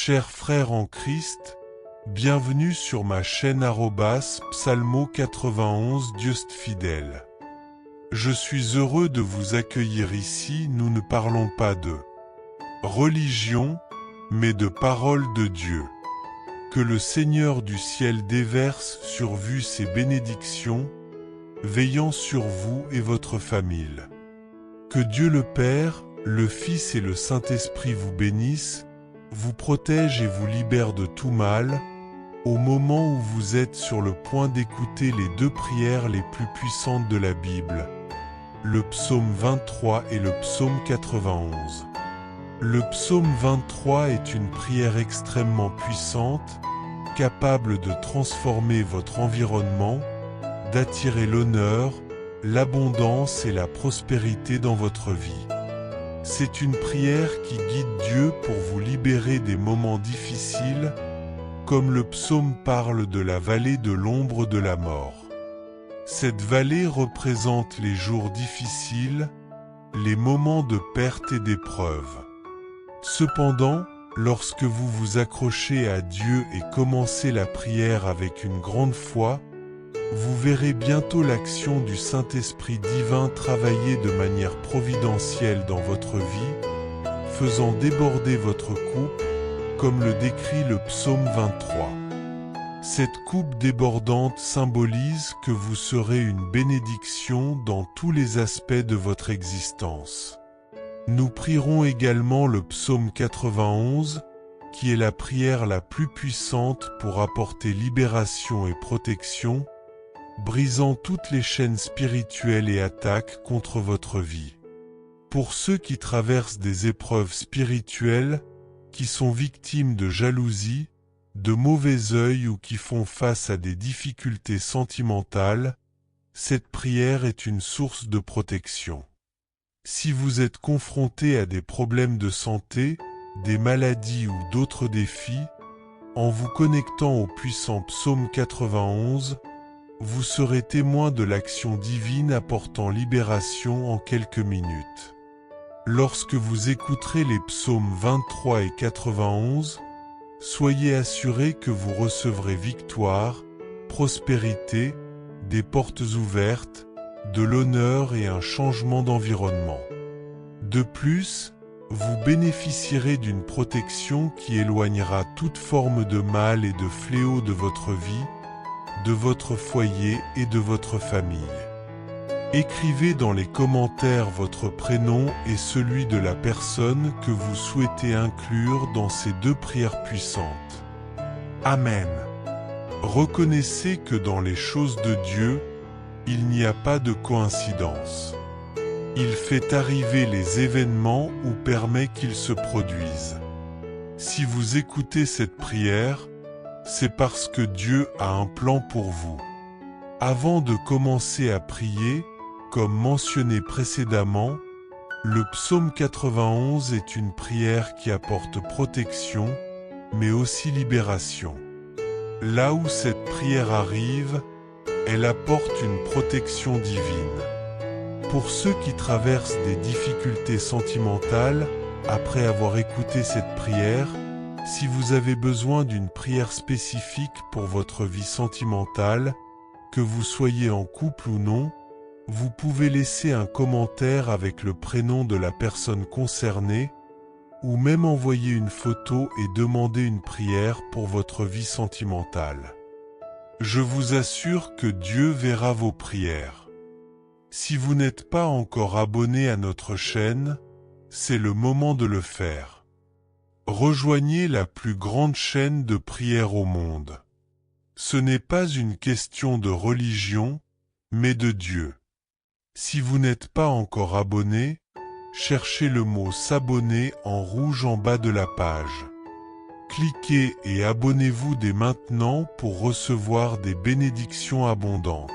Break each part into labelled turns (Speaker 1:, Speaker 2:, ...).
Speaker 1: Chers frères en Christ, bienvenue sur ma chaîne Psalmo 91 Juste fidèle. Je suis heureux de vous accueillir ici. Nous ne parlons pas de religion, mais de parole de Dieu. Que le Seigneur du ciel déverse sur vous ses bénédictions, veillant sur vous et votre famille. Que Dieu le Père, le Fils et le Saint-Esprit vous bénissent, vous protège et vous libère de tout mal, au moment où vous êtes sur le point d'écouter les deux prières les plus puissantes de la Bible, le psaume 23 et le psaume 91. Le psaume 23 est une prière extrêmement puissante, capable de transformer votre environnement, d'attirer l'honneur, l'abondance et la prospérité dans votre vie. C'est une prière qui guide Dieu pour vous libérer des moments difficiles, comme le psaume parle de la vallée de l'ombre de la mort. Cette vallée représente les jours difficiles, les moments de perte et d'épreuve. Cependant, lorsque vous vous accrochez à Dieu et commencez la prière avec une grande foi, vous verrez bientôt l'action du Saint-Esprit divin travailler de manière providentielle dans votre vie, faisant déborder votre coupe, comme le décrit le psaume 23. Cette coupe débordante symbolise que vous serez une bénédiction dans tous les aspects de votre existence. Nous prierons également le psaume 91, qui est la prière la plus puissante pour apporter libération et protection, brisant toutes les chaînes spirituelles et attaques contre votre vie. Pour ceux qui traversent des épreuves spirituelles, qui sont victimes de jalousie, de mauvais œil ou qui font face à des difficultés sentimentales, cette prière est une source de protection. Si vous êtes confronté à des problèmes de santé, des maladies ou d'autres défis, en vous connectant au puissant psaume 91, vous serez témoin de l'action divine apportant libération en quelques minutes. Lorsque vous écouterez les psaumes 23 et 91, soyez assurés que vous recevrez victoire, prospérité, des portes ouvertes, de l'honneur et un changement d'environnement. De plus, vous bénéficierez d'une protection qui éloignera toute forme de mal et de fléau de votre vie, de votre foyer et de votre famille. Écrivez dans les commentaires votre prénom et celui de la personne que vous souhaitez inclure dans ces deux prières puissantes. Amen. Reconnaissez que dans les choses de Dieu, il n'y a pas de coïncidence. Il fait arriver les événements ou permet qu'ils se produisent. Si vous écoutez cette prière, c'est parce que Dieu a un plan pour vous. Avant de commencer à prier, comme mentionné précédemment, le psaume 91 est une prière qui apporte protection, mais aussi libération. Là où cette prière arrive, elle apporte une protection divine. Pour ceux qui traversent des difficultés sentimentales, après avoir écouté cette prière, si vous avez besoin d'une prière spécifique pour votre vie sentimentale, que vous soyez en couple ou non, vous pouvez laisser un commentaire avec le prénom de la personne concernée, ou même envoyer une photo et demander une prière pour votre vie sentimentale. Je vous assure que Dieu verra vos prières. Si vous n'êtes pas encore abonné à notre chaîne, c'est le moment de le faire. Rejoignez la plus grande chaîne de prière au monde. Ce n'est pas une question de religion, mais de Dieu. Si vous n'êtes pas encore abonné, cherchez le mot s'abonner en rouge en bas de la page. Cliquez et abonnez-vous dès maintenant pour recevoir des bénédictions abondantes.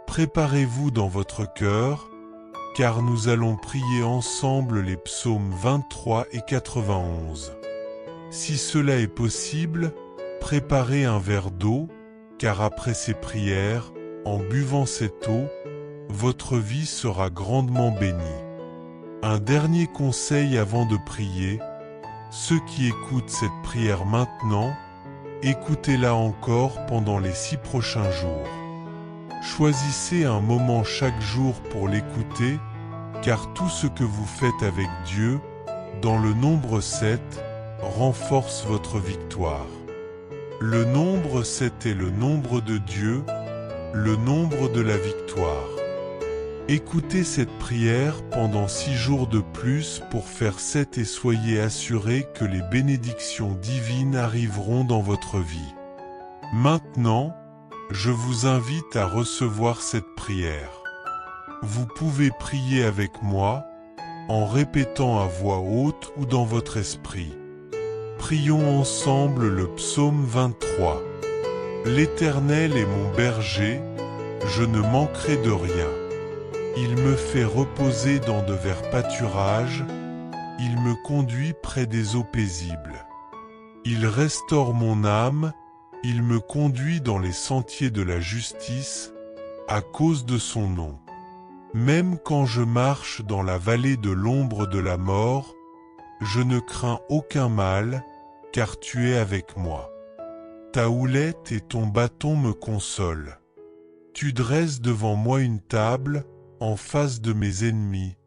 Speaker 1: Préparez-vous dans votre cœur, car nous allons prier ensemble les psaumes 23 et 91. Si cela est possible, préparez un verre d'eau, car après ces prières, en buvant cette eau, votre vie sera grandement bénie. Un dernier conseil avant de prier, Ceux qui écoutent cette prière maintenant, écoutez-la encore pendant les 6 prochains jours. Choisissez un moment chaque jour pour l'écouter, car tout ce que vous faites avec Dieu, dans le nombre 7, renforce votre victoire. Le nombre 7 est le nombre de Dieu, le nombre de la victoire. Écoutez cette prière pendant 6 jours de plus pour faire 7 et soyez assurés que les bénédictions divines arriveront dans votre vie. Maintenant, je vous invite à recevoir cette prière. Vous pouvez prier avec moi, en répétant à voix haute ou dans votre esprit. Prions ensemble le psaume 23. L'Éternel est mon berger, je ne manquerai de rien. Il me fait reposer dans de verts pâturages, il me conduit près des eaux paisibles. Il restaure mon âme, il me conduit dans les sentiers de la justice, à cause de son nom. Même quand je marche dans la vallée de l'ombre de la mort, je ne crains aucun mal, car tu es avec moi. Ta houlette et ton bâton me consolent. Tu dresses devant moi une table, en face de mes ennemis.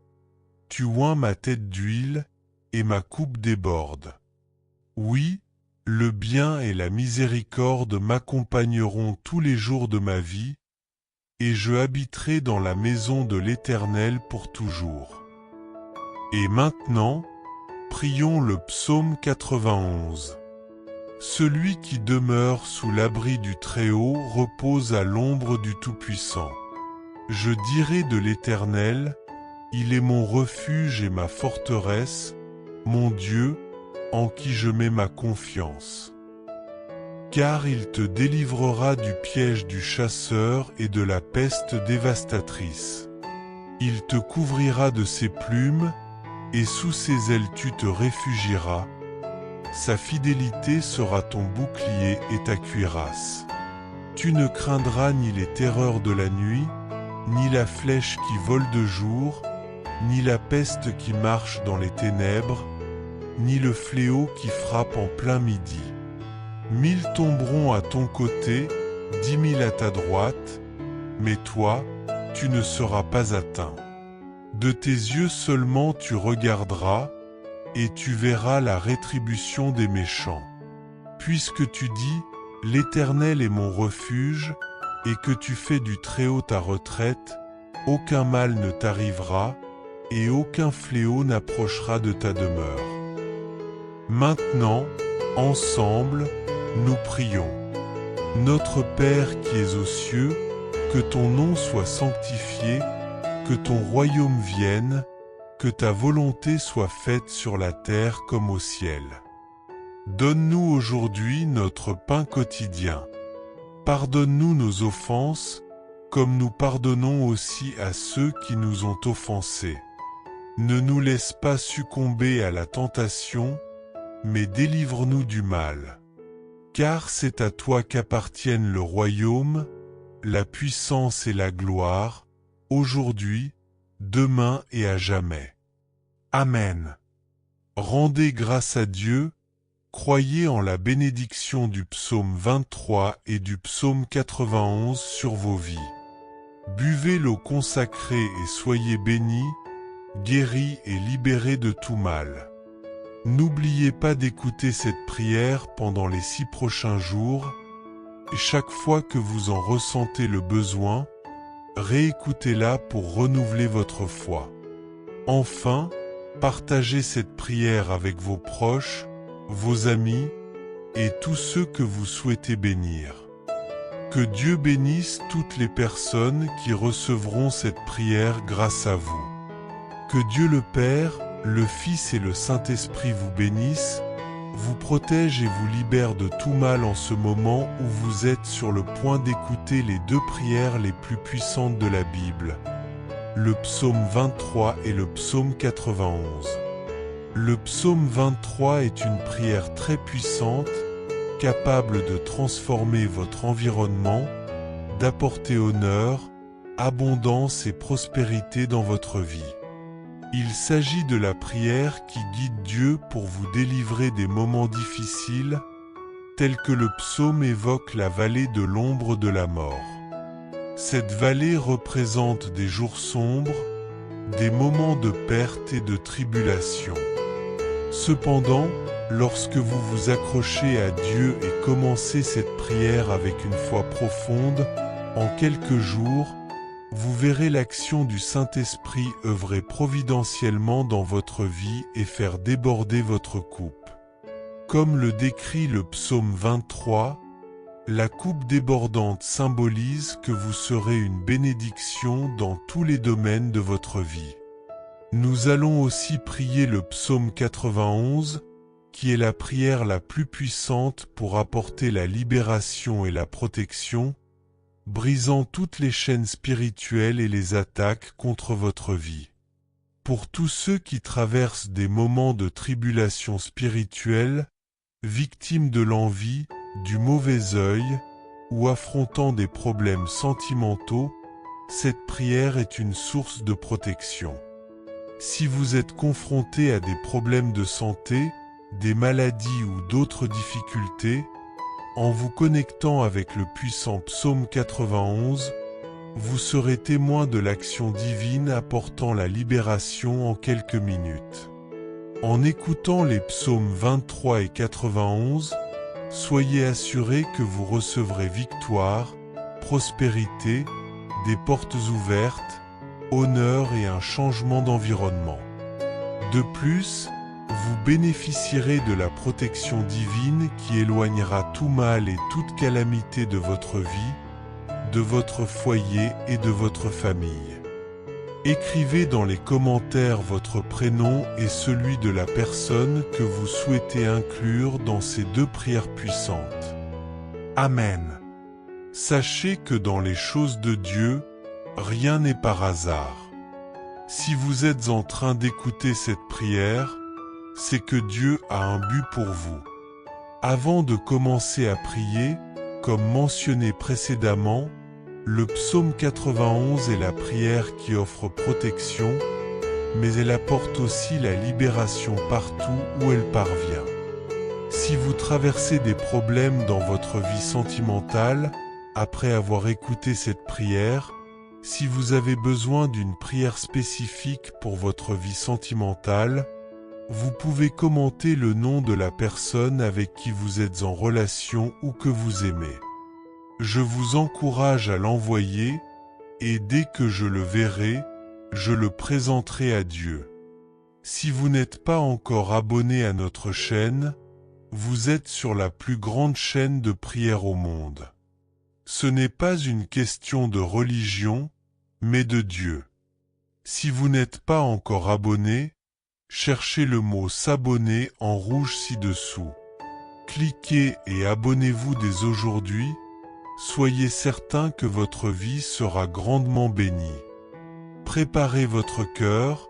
Speaker 1: Tu oins ma tête d'huile, et ma coupe déborde. Oui, le bien et la miséricorde m'accompagneront tous les jours de ma vie, et je habiterai dans la maison de l'Éternel pour toujours. Et maintenant, prions le psaume 91. Celui qui demeure sous l'abri du Très-Haut repose à l'ombre du Tout-Puissant. Je dirai de l'Éternel, il est mon refuge et ma forteresse, mon Dieu, en qui je mets ma confiance. Car il te délivrera du piège du chasseur et de la peste dévastatrice. Il te couvrira de ses plumes, et sous ses ailes tu te réfugieras. Sa fidélité sera ton bouclier et ta cuirasse. Tu ne craindras ni les terreurs de la nuit, ni la flèche qui vole de jour, ni la peste qui marche dans les ténèbres, ni le fléau qui frappe en plein midi. 1000 tomberont à ton côté, 10 000 à ta droite, mais toi, tu ne seras pas atteint. De tes yeux seulement tu regarderas, et tu verras la rétribution des méchants. Puisque tu dis, l'Éternel est mon refuge, et que tu fais du Très-Haut ta retraite, aucun mal ne t'arrivera, et aucun fléau n'approchera de ta demeure. Maintenant, ensemble, nous prions. Notre Père qui es aux cieux, que ton nom soit sanctifié, que ton royaume vienne, que ta volonté soit faite sur la terre comme au ciel. Donne-nous aujourd'hui notre pain quotidien. Pardonne-nous nos offenses, comme nous pardonnons aussi à ceux qui nous ont offensés. Ne nous laisse pas succomber à la tentation, mais délivre-nous du mal. Car c'est à toi qu'appartiennent le royaume, la puissance et la gloire, aujourd'hui, demain et à jamais. Amen. Rendez grâce à Dieu, croyez en la bénédiction du psaume 23 et du psaume 91 sur vos vies. Buvez l'eau consacrée et soyez bénis, guéris et libérés de tout mal. N'oubliez pas d'écouter cette prière pendant les 6 prochains jours, et chaque fois que vous en ressentez le besoin, réécoutez-la pour renouveler votre foi. Enfin, partagez cette prière avec vos proches, vos amis et tous ceux que vous souhaitez bénir. Que Dieu bénisse toutes les personnes qui recevront cette prière grâce à vous. Que Dieu le Père, le Fils et le Saint-Esprit vous bénissent, vous protège et vous libère de tout mal en ce moment où vous êtes sur le point d'écouter les 2 prières les plus puissantes de la Bible, le psaume 23 et le psaume 91. Le psaume 23 est une prière très puissante, capable de transformer votre environnement, d'apporter honneur, abondance et prospérité dans votre vie. Il s'agit de la prière qui guide Dieu pour vous délivrer des moments difficiles, tels que le psaume évoque la vallée de l'ombre de la mort. Cette vallée représente des jours sombres, des moments de perte et de tribulation. Cependant, lorsque vous vous accrochez à Dieu et commencez cette prière avec une foi profonde, en quelques jours, vous verrez l'action du Saint-Esprit œuvrer providentiellement dans votre vie et faire déborder votre coupe. Comme le décrit le psaume 23, la coupe débordante symbolise que vous serez une bénédiction dans tous les domaines de votre vie. Nous allons aussi prier le psaume 91, qui est la prière la plus puissante pour apporter la libération et la protection, brisant toutes les chaînes spirituelles et les attaques contre votre vie. Pour tous ceux qui traversent des moments de tribulation spirituelle, victimes de l'envie, du mauvais œil, ou affrontant des problèmes sentimentaux, cette prière est une source de protection. Si vous êtes confronté à des problèmes de santé, des maladies ou d'autres difficultés, en vous connectant avec le puissant psaume 91, vous serez témoin de l'action divine apportant la libération en quelques minutes. En écoutant les psaumes 23 et 91, soyez assurés que vous recevrez victoire, prospérité, des portes ouvertes, honneur et un changement d'environnement. De plus, vous bénéficierez de la protection divine qui éloignera tout mal et toute calamité de votre vie, de votre foyer et de votre famille. Écrivez dans les commentaires votre prénom et celui de la personne que vous souhaitez inclure dans ces deux prières puissantes. Amen. Sachez que dans les choses de Dieu, rien n'est par hasard. Si vous êtes en train d'écouter cette prière, c'est que Dieu a un but pour vous. Avant de commencer à prier, comme mentionné précédemment, le psaume 91 est la prière qui offre protection, mais elle apporte aussi la libération partout où elle parvient. Si vous traversez des problèmes dans votre vie sentimentale, après avoir écouté cette prière, si vous avez besoin d'une prière spécifique pour votre vie sentimentale, vous pouvez commenter le nom de la personne avec qui vous êtes en relation ou que vous aimez. Je vous encourage à l'envoyer et dès que je le verrai, je le présenterai à Dieu. Si vous n'êtes pas encore abonné à notre chaîne, vous êtes sur la plus grande chaîne de prière au monde. Ce n'est pas une question de religion, mais de Dieu. Si vous n'êtes pas encore abonné, cherchez le mot s'abonner en rouge ci-dessous. Cliquez et abonnez-vous dès aujourd'hui. Soyez certain que votre vie sera grandement bénie. Préparez votre cœur,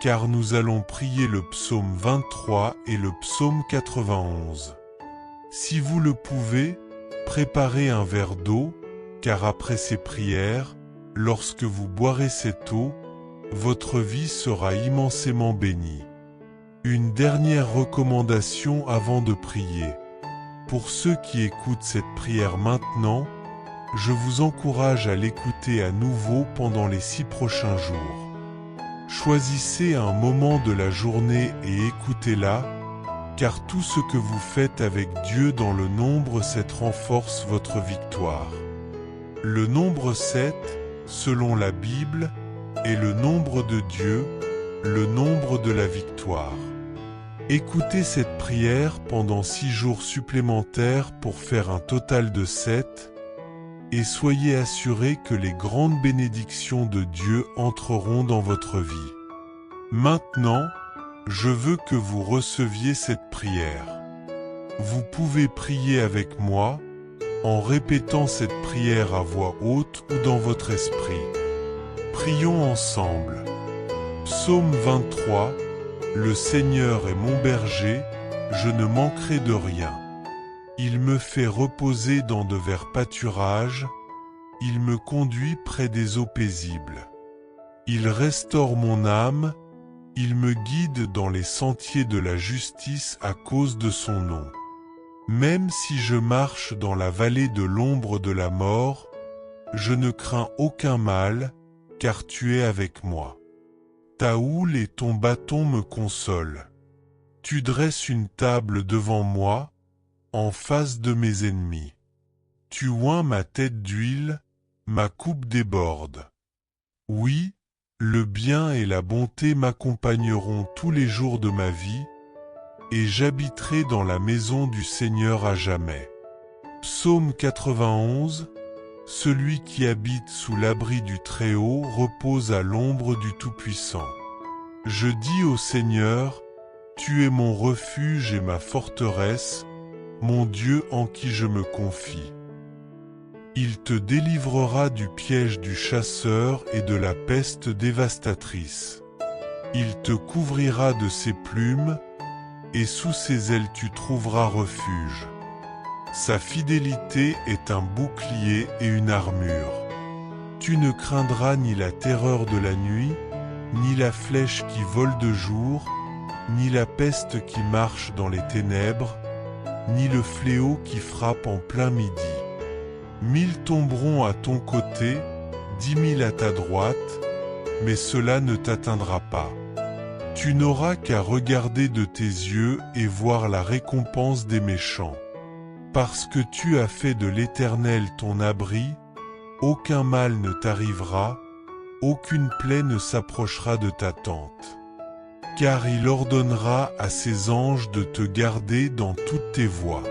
Speaker 1: car nous allons prier le psaume 23 et le psaume 91. Si vous le pouvez, préparez un verre d'eau, car après ces prières, lorsque vous boirez cette eau, votre vie sera immensément bénie. Une dernière recommandation avant de prier. Pour ceux qui écoutent cette prière maintenant, je vous encourage à l'écouter à nouveau pendant les 6 prochains jours. Choisissez un moment de la journée et écoutez-la, car tout ce que vous faites avec Dieu dans le nombre 7 renforce votre victoire. Le nombre 7, selon la Bible, est le nombre de Dieu, le nombre de la victoire. Écoutez cette prière pendant 6 jours supplémentaires pour faire un total de 7, et soyez assurés que les grandes bénédictions de Dieu entreront dans votre vie. Maintenant, je veux que vous receviez cette prière. Vous pouvez prier avec moi, en répétant cette prière à voix haute ou dans votre esprit. Prions ensemble. Psaume 23. Le Seigneur est mon berger, je ne manquerai de rien. Il me fait reposer dans de verts pâturages, il me conduit près des eaux paisibles. Il restaure mon âme, Il me guide dans les sentiers de la justice à cause de son nom. Même si je marche dans la vallée de l'ombre de la mort, je ne crains aucun mal, car tu es avec moi. Ta houle et ton bâton me consolent. Tu dresses une table devant moi, en face de mes ennemis. Tu oins ma tête d'huile, ma coupe déborde. Oui, le bien et la bonté m'accompagneront tous les jours de ma vie, et j'habiterai dans la maison du Seigneur à jamais. Psaume 91. Celui qui habite sous l'abri du Très-Haut repose à l'ombre du Tout-Puissant. Je dis au Seigneur, tu es mon refuge et ma forteresse, mon Dieu en qui je me confie. Il te délivrera du piège du chasseur et de la peste dévastatrice. Il te couvrira de ses plumes, et sous ses ailes tu trouveras refuge. Sa fidélité est un bouclier et une armure. Tu ne craindras ni la terreur de la nuit, ni la flèche qui vole de jour, ni la peste qui marche dans les ténèbres, ni le fléau qui frappe en plein midi. 1000 tomberont à ton côté, 10 000 à ta droite, mais cela ne t'atteindra pas. Tu n'auras qu'à regarder de tes yeux et voir la récompense des méchants. Parce que tu as fait de l'Éternel ton abri, aucun mal ne t'arrivera, aucune plaie ne s'approchera de ta tente. Car il ordonnera à ses anges de te garder dans toutes tes voies.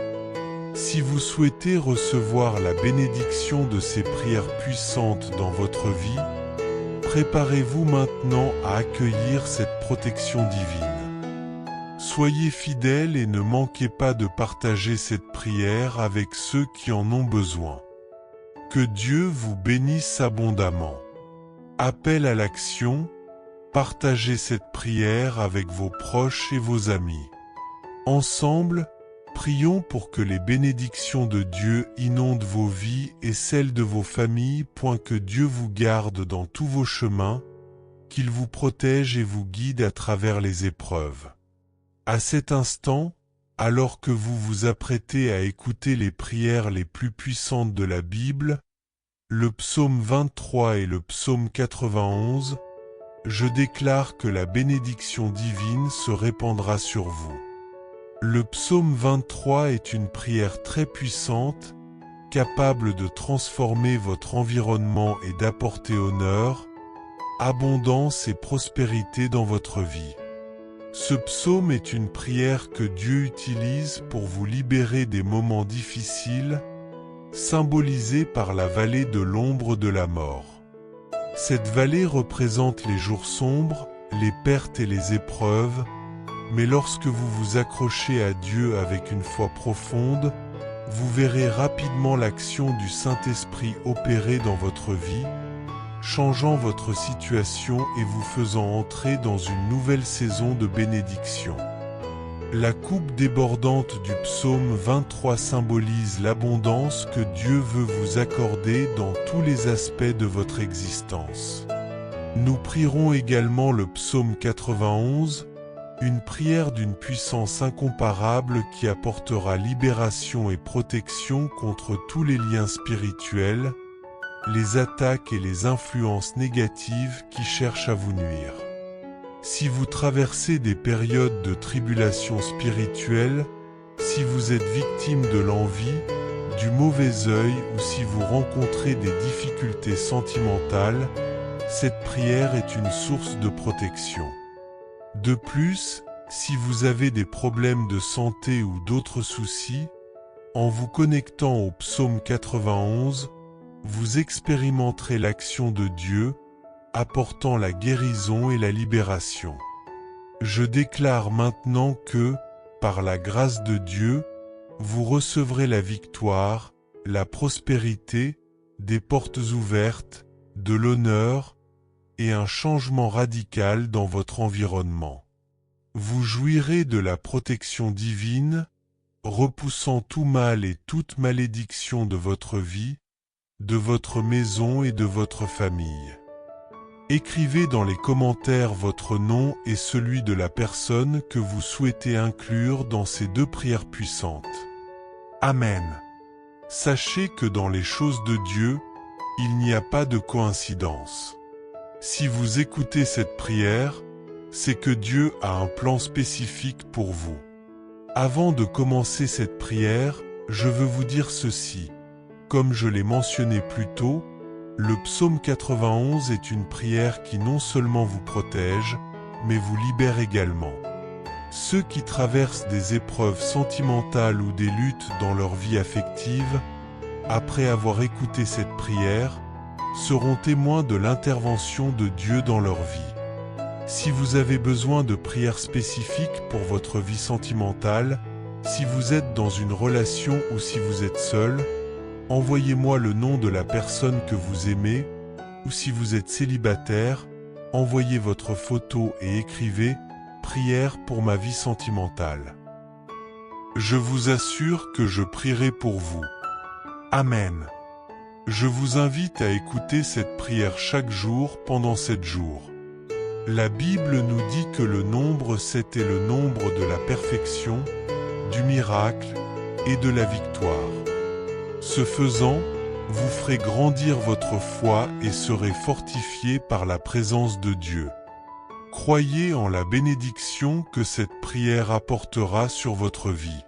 Speaker 1: Si vous souhaitez recevoir la bénédiction de ces prières puissantes dans votre vie, préparez-vous maintenant à accueillir cette protection divine. Soyez fidèles et ne manquez pas de partager cette prière avec ceux qui en ont besoin. Que Dieu vous bénisse abondamment. Appel à l'action, partagez cette prière avec vos proches et vos amis. Ensemble, prions pour que les bénédictions de Dieu inondent vos vies et celles de vos familles. Que Dieu vous garde dans tous vos chemins, qu'il vous protège et vous guide à travers les épreuves. À cet instant, alors que vous vous apprêtez à écouter les prières les plus puissantes de la Bible, le psaume 23 et le psaume 91, je déclare que la bénédiction divine se répandra sur vous. Le psaume 23 est une prière très puissante, capable de transformer votre environnement et d'apporter honneur, abondance et prospérité dans votre vie. Ce psaume est une prière que Dieu utilise pour vous libérer des moments difficiles, symbolisés par la vallée de l'ombre de la mort. Cette vallée représente les jours sombres, les pertes et les épreuves, mais lorsque vous vous accrochez à Dieu avec une foi profonde, vous verrez rapidement l'action du Saint-Esprit opérer dans votre vie, changeant votre situation et vous faisant entrer dans une nouvelle saison de bénédiction. La coupe débordante du psaume 23 symbolise l'abondance que Dieu veut vous accorder dans tous les aspects de votre existence. Nous prierons également le psaume 91, une prière d'une puissance incomparable qui apportera libération et protection contre tous les liens spirituels, les attaques et les influences négatives qui cherchent à vous nuire. Si vous traversez des périodes de tribulation spirituelle, si vous êtes victime de l'envie, du mauvais œil ou si vous rencontrez des difficultés sentimentales, cette prière est une source de protection. De plus, si vous avez des problèmes de santé ou d'autres soucis, en vous connectant au psaume 91, vous expérimenterez l'action de Dieu, apportant la guérison et la libération. Je déclare maintenant que, par la grâce de Dieu, vous recevrez la victoire, la prospérité, des portes ouvertes, de l'honneur et un changement radical dans votre environnement. Vous jouirez de la protection divine, repoussant tout mal et toute malédiction de votre vie, de votre maison et de votre famille. Écrivez dans les commentaires votre nom et celui de la personne que vous souhaitez inclure dans ces 2 prières puissantes. Amen. Sachez que dans les choses de Dieu, il n'y a pas de coïncidence. Si vous écoutez cette prière, c'est que Dieu a un plan spécifique pour vous. Avant de commencer cette prière, je veux vous dire ceci. Comme je l'ai mentionné plus tôt, le psaume 91 est une prière qui non seulement vous protège, mais vous libère également. Ceux qui traversent des épreuves sentimentales ou des luttes dans leur vie affective, après avoir écouté cette prière, seront témoins de l'intervention de Dieu dans leur vie. Si vous avez besoin de prières spécifiques pour votre vie sentimentale, si vous êtes dans une relation ou si vous êtes seul, envoyez-moi le nom de la personne que vous aimez, ou si vous êtes célibataire, envoyez votre photo et écrivez « Prière pour ma vie sentimentale ». Je vous assure que je prierai pour vous. Amen. Je vous invite à écouter cette prière chaque jour pendant 7 jours. La Bible nous dit que le nombre 7 est le nombre de la perfection, du miracle et de la victoire. Ce faisant, vous ferez grandir votre foi et serez fortifiés par la présence de Dieu. Croyez en la bénédiction que cette prière apportera sur votre vie.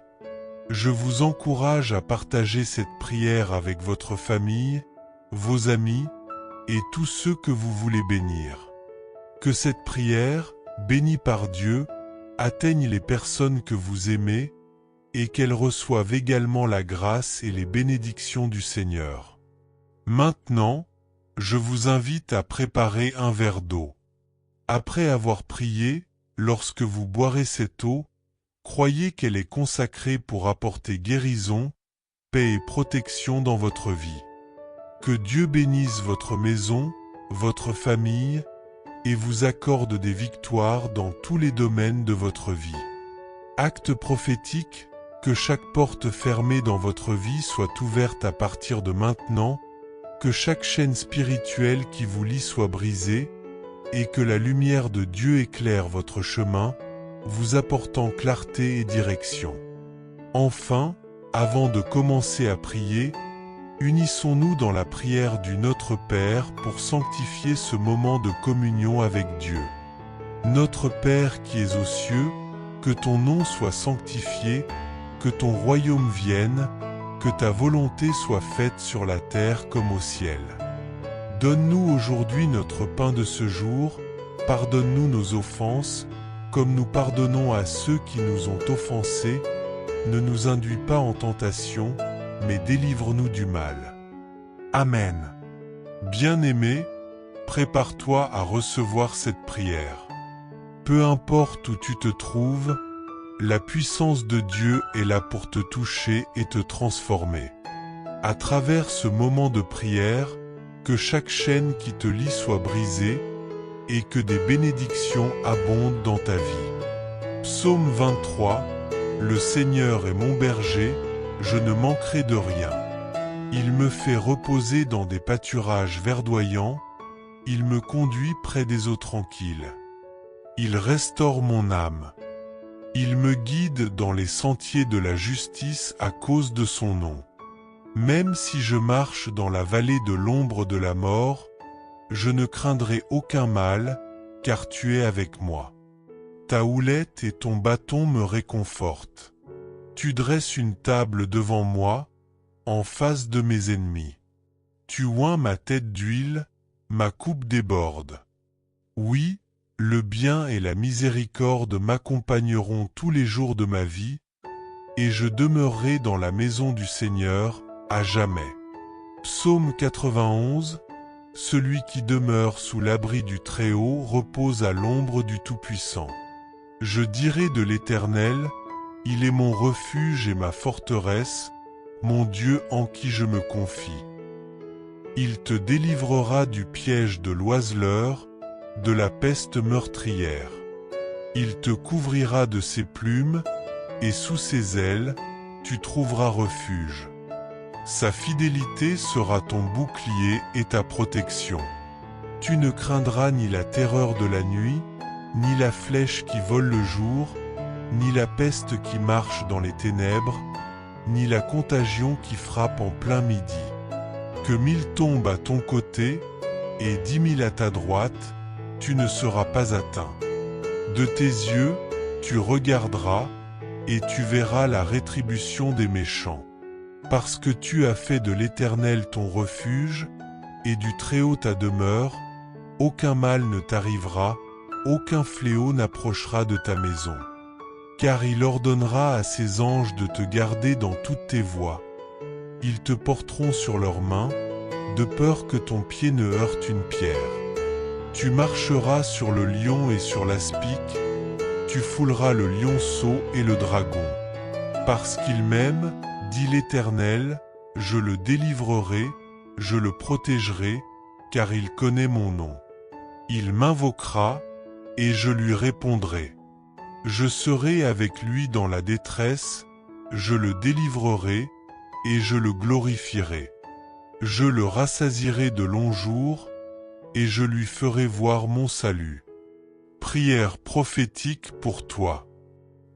Speaker 1: Je vous encourage à partager cette prière avec votre famille, vos amis et tous ceux que vous voulez bénir. Que cette prière, bénie par Dieu, atteigne les personnes que vous aimez et qu'elles reçoivent également la grâce et les bénédictions du Seigneur. Maintenant, je vous invite à préparer un verre d'eau. Après avoir prié, lorsque vous boirez cette eau, croyez qu'elle est consacrée pour apporter guérison, paix et protection dans votre vie. Que Dieu bénisse votre maison, votre famille, et vous accorde des victoires dans tous les domaines de votre vie. Acte prophétique, que chaque porte fermée dans votre vie soit ouverte à partir de maintenant, que chaque chaîne spirituelle qui vous lie soit brisée, et que la lumière de Dieu éclaire votre chemin, vous apportant clarté et direction. Enfin, avant de commencer à prier, unissons-nous dans la prière du Notre Père pour sanctifier ce moment de communion avec Dieu. Notre Père qui es aux cieux, que ton nom soit sanctifié, que ton royaume vienne, que ta volonté soit faite sur la terre comme au ciel. Donne-nous aujourd'hui notre pain de ce jour, pardonne-nous nos offenses, comme nous pardonnons à ceux qui nous ont offensés, ne nous induis pas en tentation, mais délivre-nous du mal. Amen. Bien-aimé, prépare-toi à recevoir cette prière. Peu importe où tu te trouves, la puissance de Dieu est là pour te toucher et te transformer. À travers ce moment de prière, que chaque chaîne qui te lie soit brisée et que des bénédictions abondent dans ta vie. Psaume 23. Le Seigneur est mon berger, je ne manquerai de rien. Il me fait reposer dans des pâturages verdoyants, il me conduit près des eaux tranquilles. Il restaure mon âme. Il me guide dans les sentiers de la justice à cause de son nom. Même si je marche dans la vallée de l'ombre de la mort, je ne craindrai aucun mal, car tu es avec moi. Ta houlette et ton bâton me réconfortent. Tu dresses une table devant moi, en face de mes ennemis. Tu oins ma tête d'huile, ma coupe déborde. Oui, le bien et la miséricorde m'accompagneront tous les jours de ma vie, et je demeurerai dans la maison du Seigneur, à jamais. Psaume 91. Celui qui demeure sous l'abri du Très-Haut repose à l'ombre du Tout-Puissant. Je dirai de l'Éternel, il est mon refuge et ma forteresse, mon Dieu en qui je me confie. Il te délivrera du piège de l'oiseleur, de la peste meurtrière. Il te couvrira de ses plumes, et sous ses ailes, tu trouveras refuge. Sa fidélité sera ton bouclier et ta protection. Tu ne craindras ni la terreur de la nuit, ni la flèche qui vole le jour, ni la peste qui marche dans les ténèbres, ni la contagion qui frappe en plein midi. Que 1000 tombent à ton côté, et 10 000 à ta droite, tu ne seras pas atteint. De tes yeux, tu regarderas, et tu verras la rétribution des méchants. Parce que tu as fait de l'Éternel ton refuge, et du Très-Haut ta demeure, aucun mal ne t'arrivera, aucun fléau n'approchera de ta maison. Car il ordonnera à ses anges de te garder dans toutes tes voies. Ils te porteront sur leurs mains, de peur que ton pied ne heurte une pierre. Tu marcheras sur le lion et sur l'aspic, tu fouleras le lionceau et le dragon. Parce qu'il m'aime, dit l'Éternel, je le délivrerai, je le protégerai, car il connaît mon nom. Il m'invoquera, et je lui répondrai. Je serai avec lui dans la détresse, je le délivrerai, et je le glorifierai. Je le rassasierai de longs jours, et je lui ferai voir mon salut. Prière prophétique pour toi.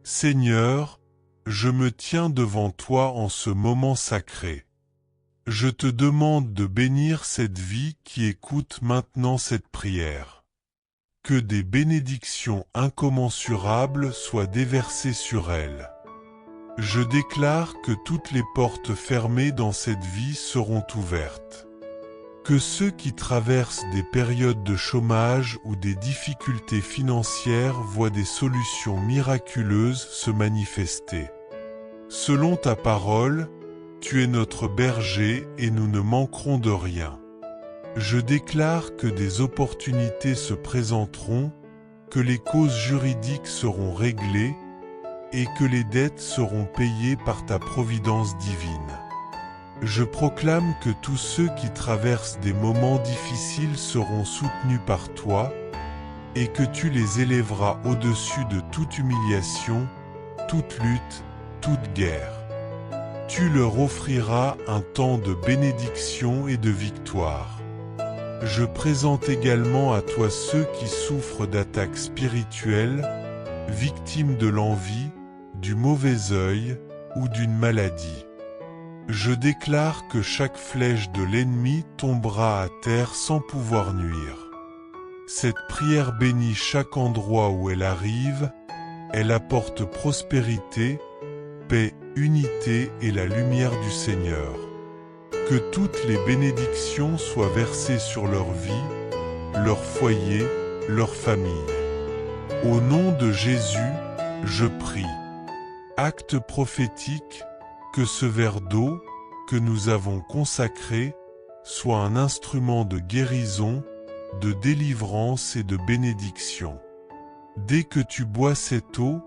Speaker 1: Seigneur, je me tiens devant toi en ce moment sacré. Je te demande de bénir cette vie qui écoute maintenant cette prière. Que des bénédictions incommensurables soient déversées sur elle. Je déclare que toutes les portes fermées dans cette vie seront ouvertes. Que ceux qui traversent des périodes de chômage ou des difficultés financières voient des solutions miraculeuses se manifester. Selon ta parole, tu es notre berger et nous ne manquerons de rien. Je déclare que des opportunités se présenteront, que les causes juridiques seront réglées et que les dettes seront payées par ta providence divine. Je proclame que tous ceux qui traversent des moments difficiles seront soutenus par toi et que tu les élèveras au-dessus de toute humiliation, toute lutte, toute guerre. Tu leur offriras un temps de bénédiction et de victoire. Je présente également à toi ceux qui souffrent d'attaques spirituelles, victimes de l'envie, du mauvais œil ou d'une maladie. Je déclare que chaque flèche de l'ennemi tombera à terre sans pouvoir nuire. Cette prière bénit chaque endroit où elle arrive, elle apporte prospérité, paix, unité et la lumière du Seigneur. Que toutes les bénédictions soient versées sur leur vie, leur foyer, leur famille. Au nom de Jésus, je prie. Acte prophétique, que ce verre d'eau, que nous avons consacré, soit un instrument de guérison, de délivrance et de bénédiction. Dès que tu bois cette eau,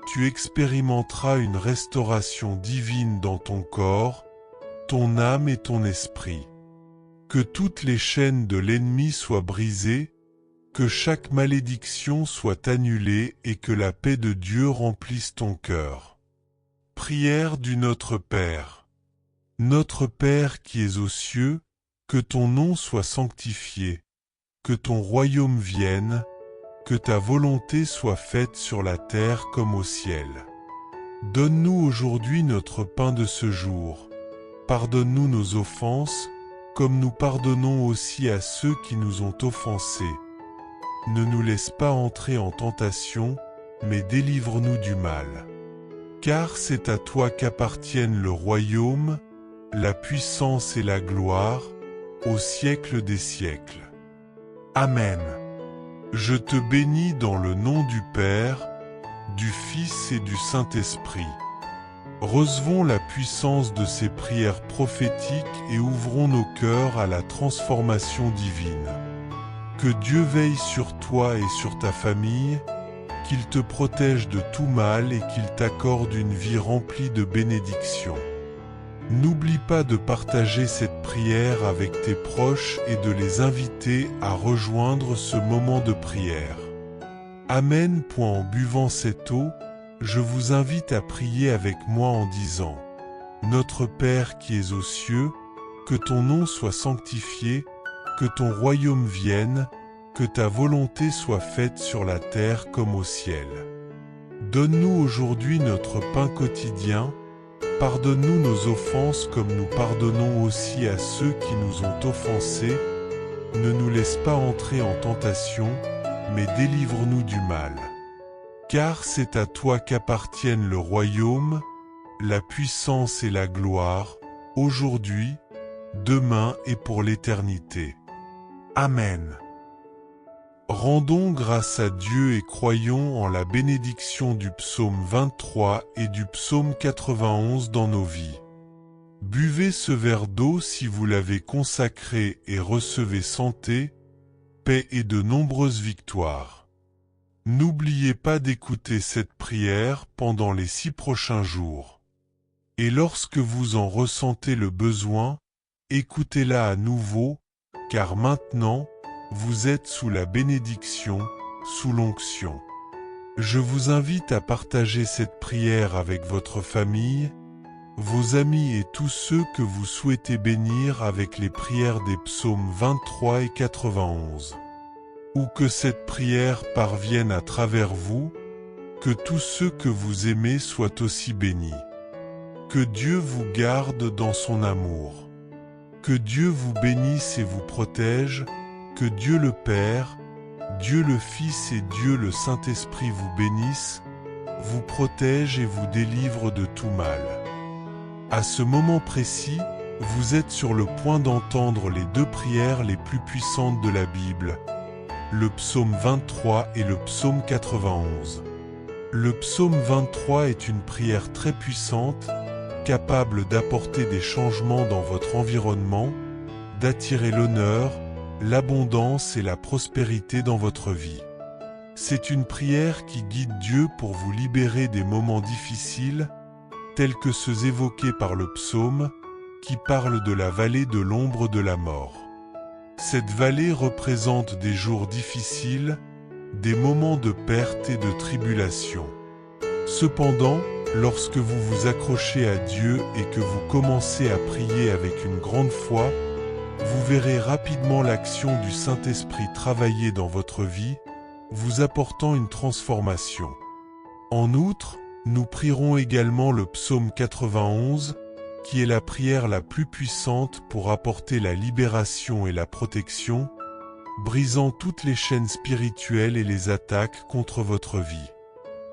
Speaker 1: tu expérimenteras une restauration divine dans ton corps, ton âme et ton esprit. Que toutes les chaînes de l'ennemi soient brisées, que chaque malédiction soit annulée et que la paix de Dieu remplisse ton cœur. Prière du Notre Père. Notre Père qui es aux cieux, que ton nom soit sanctifié, que ton royaume vienne, que ta volonté soit faite sur la terre comme au ciel. Donne-nous aujourd'hui notre pain de ce jour. Pardonne-nous nos offenses, comme nous pardonnons aussi à ceux qui nous ont offensés. Ne nous laisse pas entrer en tentation, mais délivre-nous du mal. Car c'est à toi qu'appartiennent le royaume, la puissance et la gloire, au siècle des siècles. Amen. Je te bénis dans le nom du Père, du Fils et du Saint-Esprit. Recevons la puissance de ces prières prophétiques et ouvrons nos cœurs à la transformation divine. Que Dieu veille sur toi et sur ta famille, qu'il te protège de tout mal et qu'il t'accorde une vie remplie de bénédictions. N'oublie pas de partager cette prière avec tes proches et de les inviter à rejoindre ce moment de prière. Amen. En buvant cette eau, je vous invite à prier avec moi en disant « Notre Père qui es aux cieux, que ton nom soit sanctifié, que ton royaume vienne, que ta volonté soit faite sur la terre comme au ciel. Donne-nous aujourd'hui notre pain quotidien, pardonne-nous nos offenses comme nous pardonnons aussi à ceux qui nous ont offensés, ne nous laisse pas entrer en tentation, mais délivre-nous du mal. Car c'est à toi qu'appartiennent le royaume, la puissance et la gloire, aujourd'hui, demain et pour l'éternité. Amen. Rendons grâce à Dieu et croyons en la bénédiction du psaume 23 et du psaume 91 dans nos vies. Buvez ce verre d'eau si vous l'avez consacré et recevez santé, paix et de nombreuses victoires. N'oubliez pas d'écouter cette prière pendant les 6 prochains jours. Et lorsque vous en ressentez le besoin, écoutez-la à nouveau, car maintenant, vous êtes sous la bénédiction, sous l'onction. Je vous invite à partager cette prière avec votre famille, vos amis et tous ceux que vous souhaitez bénir avec les prières des psaumes 23 et 91. Ou que cette prière parvienne à travers vous, que tous ceux que vous aimez soient aussi bénis. Que Dieu vous garde dans son amour. Que Dieu vous bénisse et vous protège, que Dieu le Père, Dieu le Fils et Dieu le Saint-Esprit vous bénissent, vous protègent et vous délivrent de tout mal. À ce moment précis, vous êtes sur le point d'entendre les 2 prières les plus puissantes de la Bible, le psaume 23 et le psaume 91. Le psaume 23 est une prière très puissante, capable d'apporter des changements dans votre environnement, d'attirer l'honneur, l'abondance et la prospérité dans votre vie. C'est une prière qui guide Dieu pour vous libérer des moments difficiles, tels que ceux évoqués par le psaume, qui parle de la vallée de l'ombre de la mort. Cette vallée représente des jours difficiles, des moments de perte et de tribulation. Cependant, lorsque vous vous accrochez à Dieu et que vous commencez à prier avec une grande foi, vous verrez rapidement l'action du Saint-Esprit travailler dans votre vie, vous apportant une transformation. En outre, nous prierons également le psaume 91, qui est la prière la plus puissante pour apporter la libération et la protection, brisant toutes les chaînes spirituelles et les attaques contre votre vie.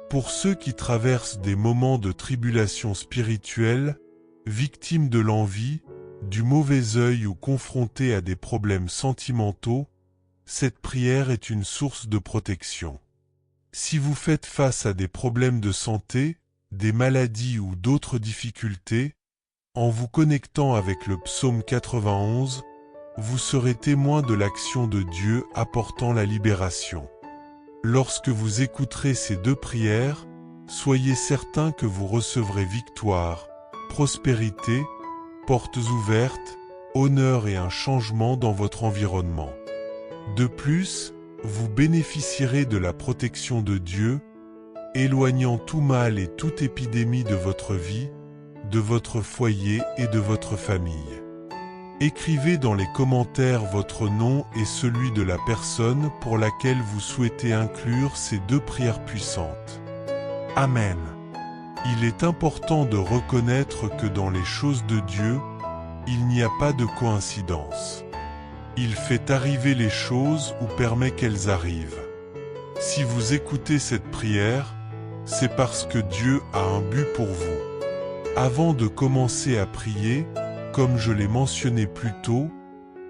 Speaker 1: Pour ceux qui traversent des moments de tribulation spirituelle, victimes de l'envie, du mauvais œil ou confrontés à des problèmes sentimentaux, cette prière est une source de protection. Si vous faites face à des problèmes de santé, des maladies ou d'autres difficultés, en vous connectant avec le psaume 91, vous serez témoin de l'action de Dieu apportant la libération. Lorsque vous écouterez ces 2 prières, soyez certains que vous recevrez victoire, prospérité, portes ouvertes, honneur et un changement dans votre environnement. De plus, vous bénéficierez de la protection de Dieu, éloignant tout mal et toute épidémie de votre vie, de votre foyer et de votre famille. Écrivez dans les commentaires votre nom et celui de la personne pour laquelle vous souhaitez inclure ces 2 prières puissantes. Amen. Il est important de reconnaître que dans les choses de Dieu, il n'y a pas de coïncidence. Il fait arriver les choses ou permet qu'elles arrivent. Si vous écoutez cette prière, c'est parce que Dieu a un but pour vous. Avant de commencer à prier, comme je l'ai mentionné plus tôt,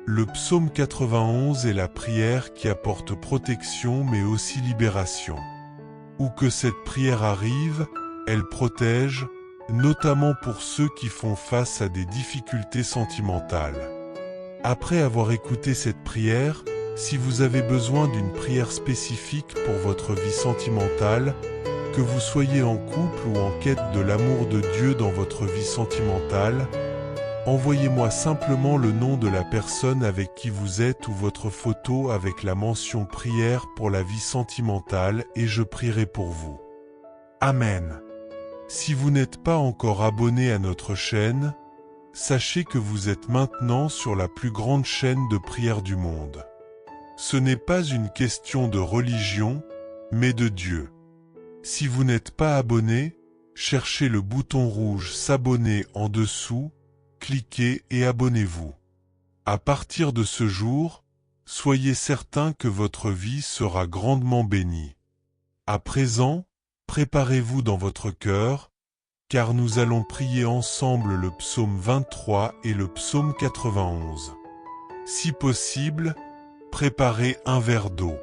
Speaker 1: le psaume 91 est la prière qui apporte protection mais aussi libération. Où que cette prière arrive, elle protège, notamment pour ceux qui font face à des difficultés sentimentales. Après avoir écouté cette prière, si vous avez besoin d'une prière spécifique pour votre vie sentimentale, que vous soyez en couple ou en quête de l'amour de Dieu dans votre vie sentimentale, envoyez-moi simplement le nom de la personne avec qui vous êtes ou votre photo avec la mention prière pour la vie sentimentale et je prierai pour vous. Amen. Si vous n'êtes pas encore abonné à notre chaîne, sachez que vous êtes maintenant sur la plus grande chaîne de prière du monde. Ce n'est pas une question de religion, mais de Dieu. Si vous n'êtes pas abonné, cherchez le bouton rouge s'abonner en dessous, cliquez et abonnez-vous. À partir de ce jour, soyez certain que votre vie sera grandement bénie. À présent, préparez-vous dans votre cœur, car nous allons prier ensemble le psaume 23 et le psaume 91. Si possible, préparez un verre d'eau.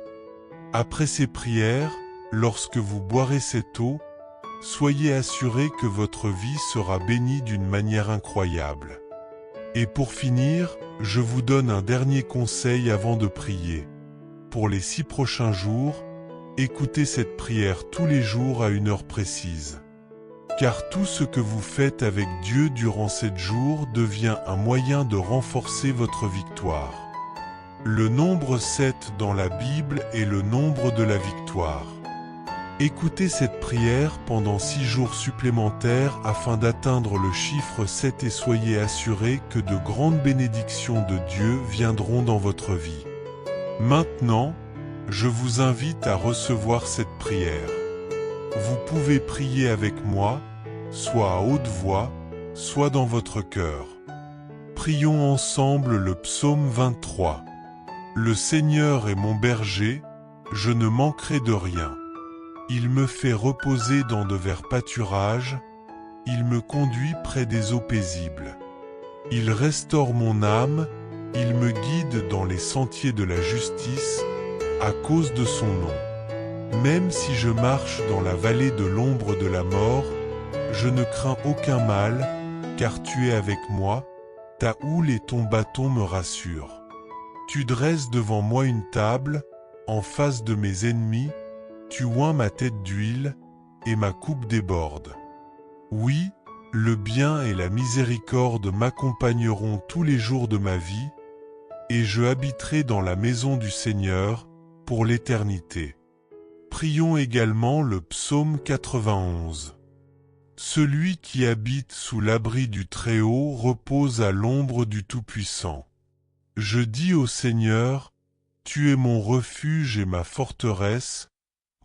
Speaker 1: Après ces prières, lorsque vous boirez cette eau, soyez assurés que votre vie sera bénie d'une manière incroyable. Et pour finir, je vous donne un dernier conseil avant de prier. Pour les 6 prochains jours, écoutez cette prière tous les jours à une heure précise. Car tout ce que vous faites avec Dieu durant 7 jours devient un moyen de renforcer votre victoire. Le nombre 7 dans la Bible est le nombre de la victoire. Écoutez cette prière pendant 6 jours supplémentaires afin d'atteindre le chiffre 7 et soyez assurés que de grandes bénédictions de Dieu viendront dans votre vie. Maintenant, je vous invite à recevoir cette prière. Vous pouvez prier avec moi, soit à haute voix, soit dans votre cœur. Prions ensemble le psaume 23. Le Seigneur est mon berger, je ne manquerai de rien. Il me fait reposer dans de verts pâturages, il me conduit près des eaux paisibles. Il restaure mon âme, il me guide dans les sentiers de la justice, à cause de son nom. Même si je marche dans la vallée de l'ombre de la mort, je ne crains aucun mal, car tu es avec moi, ta houle et ton bâton me rassurent. Tu dresses devant moi une table, en face de mes ennemis, tu oins ma tête d'huile, et ma coupe déborde. Oui, le bien et la miséricorde m'accompagneront tous les jours de ma vie, et je habiterai dans la maison du Seigneur, pour l'éternité. Prions également le psaume 91. Celui qui habite sous l'abri du Très-Haut repose à l'ombre du Tout-Puissant. Je dis au Seigneur, tu es mon refuge et ma forteresse,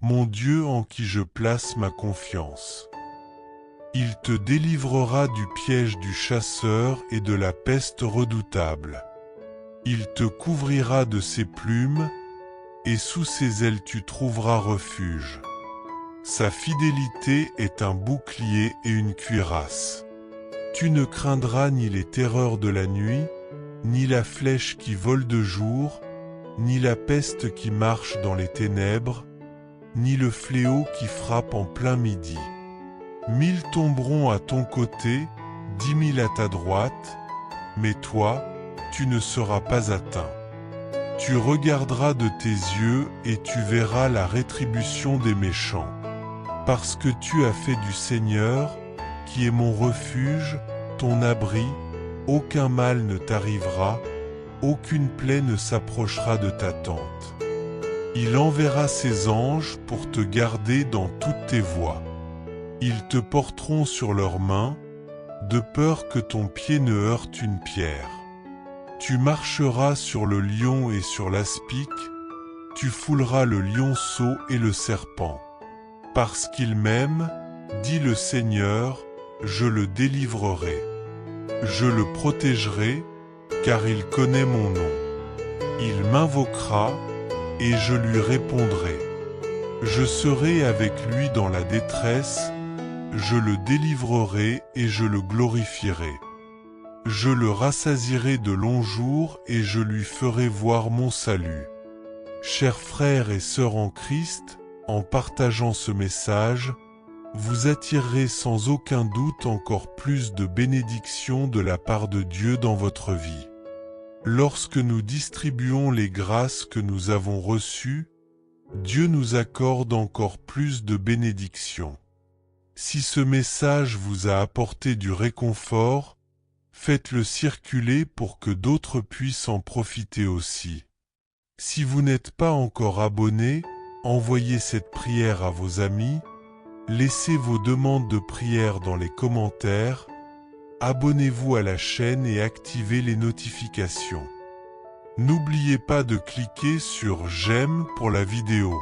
Speaker 1: mon Dieu en qui je place ma confiance. Il te délivrera du piège du chasseur et de la peste redoutable. Il te couvrira de ses plumes, et sous ses ailes tu trouveras refuge. Sa fidélité est un bouclier et une cuirasse. Tu ne craindras ni les terreurs de la nuit, ni la flèche qui vole de jour, ni la peste qui marche dans les ténèbres, ni le fléau qui frappe en plein midi. 1000 tomberont à ton côté, 10 000 à ta droite, mais toi, tu ne seras pas atteint. Tu regarderas de tes yeux et tu verras la rétribution des méchants. Parce que tu as fait du Seigneur, qui est mon refuge, ton abri, aucun mal ne t'arrivera, aucune plaie ne s'approchera de ta tente. Il enverra ses anges pour te garder dans toutes tes voies. Ils te porteront sur leurs mains, de peur que ton pied ne heurte une pierre. Tu marcheras sur le lion et sur l'aspic, tu fouleras le lionceau et le serpent. Parce qu'il m'aime, dit le Seigneur, je le délivrerai. Je le protégerai, car il connaît mon nom. Il m'invoquera, et je lui répondrai. Je serai avec lui dans la détresse, je le délivrerai et je le glorifierai. Je le rassasierai de longs jours et je lui ferai voir mon salut. Chers frères et sœurs en Christ, en partageant ce message, vous attirerez sans aucun doute encore plus de bénédictions de la part de Dieu dans votre vie. Lorsque nous distribuons les grâces que nous avons reçues, Dieu nous accorde encore plus de bénédictions. Si ce message vous a apporté du réconfort, faites-le circuler pour que d'autres puissent en profiter aussi. Si vous n'êtes pas encore abonné, envoyez cette prière à vos amis, laissez vos demandes de prière dans les commentaires, abonnez-vous à la chaîne et activez les notifications. N'oubliez pas de cliquer sur j'aime pour la vidéo.